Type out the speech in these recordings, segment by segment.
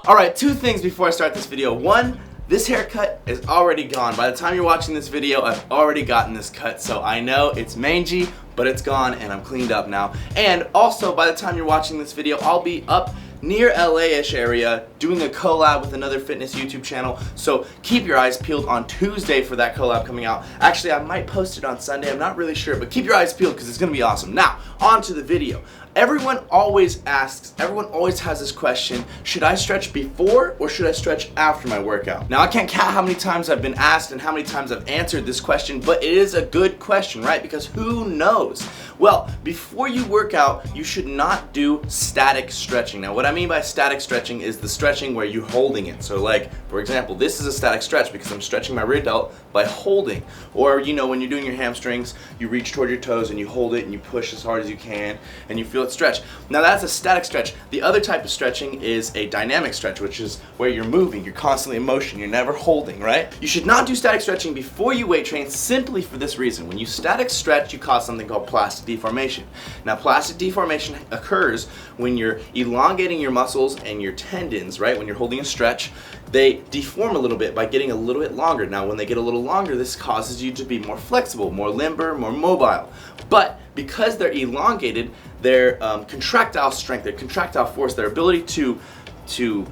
Alright, two things before I start this video. One, this haircut is already gone. By the time you're watching this video, I've already gotten this cut, so I know it's mangy, but it's gone and I'm cleaned up now. And also, by the time you're watching this video, I'll be up near LA-ish area doing a collab with another fitness YouTube channel, so keep your eyes peeled on Tuesday for that collab coming out. Actually, I might post it on Sunday, I'm not really sure, but keep your eyes peeled because it's going to be awesome. Now, on to the video. Everyone always asks, everyone always has this question, should I stretch before or should I stretch after my workout? Now, I can't count how many times I've been asked and how many times I've answered this question, but it is a good question, right? Because who knows? Well, before you work out, you should not do static stretching. Now, what I mean by static stretching is the stretching where you're holding it. So like, for example, this is a static stretch because I'm stretching my rear delt by holding. Or, you know, when you're doing your hamstrings, you reach toward your toes and you hold it and you push as hard as you can and you feel it stretch. Now that's a static stretch. The other type of stretching is a dynamic stretch, which is where you're moving, you're constantly in motion, you're never holding, right? You should not do static stretching before you weight train simply for this reason. When you static stretch, you cause something called plastic deformation. Now plastic deformation occurs when you're elongating your muscles and your tendons, right? When you're holding a stretch, they deform a little bit by getting a little bit longer. Now when they get a little longer, this causes you to be more flexible, more limber, more mobile. But because they're elongated, their contractile strength, their contractile force, their ability to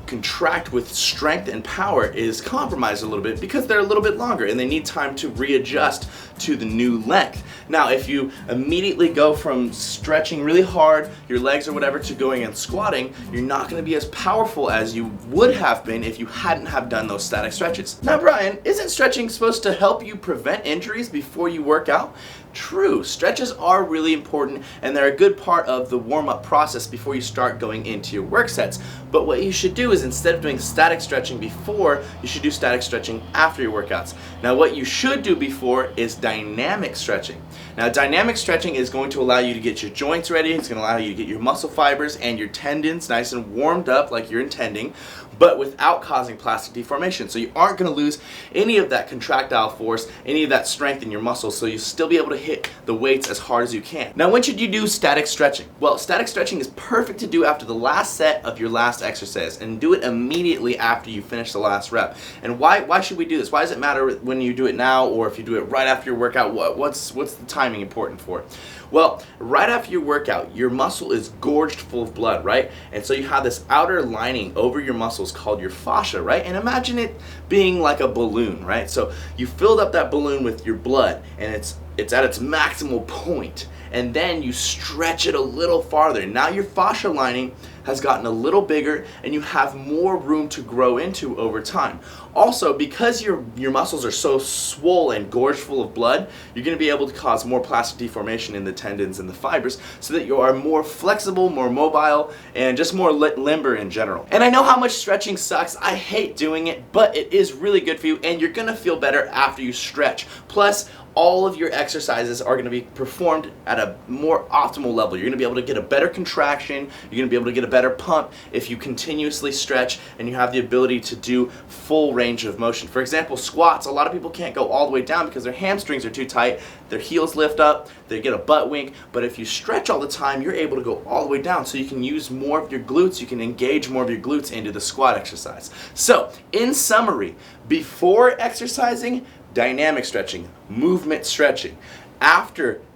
contract with strength and power is compromised a little bit because they're a little bit longer and they need time to readjust to the new length. Now, if you immediately go from stretching really hard, your legs or whatever, to going and squatting, you're not going to be as powerful as you would have been if you hadn't have done those static stretches. Now, Brian, isn't stretching supposed to help you prevent injuries before you work out? True, stretches are really important and they're a good part of the warm-up process before you start going into your work sets. But what you should do is, instead of doing static stretching before, you should do static stretching after your workouts. Now what you should do before is dynamic stretching. Now dynamic stretching is going to allow you to get your joints ready, it's going to allow you to get your muscle fibers and your tendons nice and warmed up like you're intending, but without causing plastic deformation. So you aren't going to lose any of that contractile force, any of that strength in your muscles, so you'll still be able to hit the weights as hard as you can. Now when should you do static stretching? Well, static stretching is perfect to do after the last set of your last exercise, and do it immediately after you finish the last rep. And why should we do this? Why does it matter when you do it now or if you do it right after your workout? What's the timing important for? Well, right after your workout, your muscle is gorged full of blood, right? And so you have this outer lining over your muscles called your fascia, right? And imagine it being like a balloon, right? So you filled up that balloon with your blood and it's at its maximal point, and then you stretch it a little farther. Now your fascia lining has gotten a little bigger and you have more room to grow into over time. Also, because your muscles are so swollen and gorged full of blood, you're going to be able to cause more plastic deformation in the tendons and the fibers so that you are more flexible, more mobile, and just more limber in general. And I know how much stretching sucks. I hate doing it, but it is really good for you and you're going to feel better after you stretch. Plus, all of your exercises are going to be performed at a more optimal level. You're going to be able to get a better contraction, you're going to be able to get a better pump if you continuously stretch and you have the ability to do full range of motion. For example, squats, a lot of people can't go all the way down because their hamstrings are too tight, their heels lift up, they get a butt wink, but if you stretch all the time, you're able to go all the way down, so you can use more of your glutes, you can engage more of your glutes into the squat exercise. So, in summary, before exercising, dynamic stretching, movement stretching.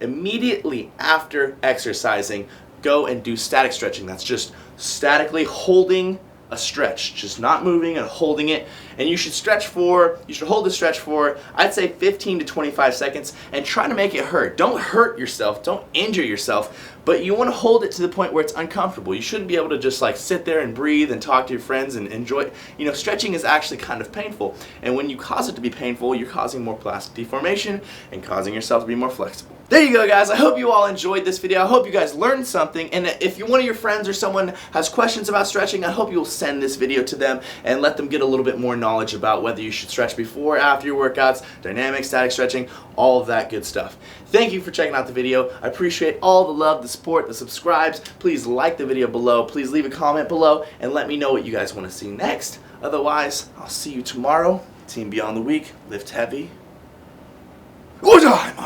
Immediately after exercising, go and do static stretching. That's just statically holding a stretch, just not moving and holding it. And you should hold the stretch for, I'd say 15 to 25 seconds, and try to make it hurt. Don't hurt yourself, don't injure yourself, but you want to hold it to the point where it's uncomfortable. You shouldn't be able to just like sit there and breathe and talk to your friends and enjoy it. You know, stretching is actually kind of painful, and when you cause it to be painful, you're causing more plastic deformation and causing yourself to be more flexible. There you go, guys. I hope you all enjoyed this video. I hope you guys learned something, and if one of your friends or someone has questions about stretching, I hope you'll send this video to them and let them get a little bit more knowledge about whether you should stretch before or after your workouts, dynamic, static stretching, all of that good stuff. Thank you for checking out the video. I appreciate all the love, the support, the subscribes. Please like the video below. Please leave a comment below and let me know what you guys want to see next. Otherwise, I'll see you tomorrow. Team Beyond the Week, lift heavy. Good time!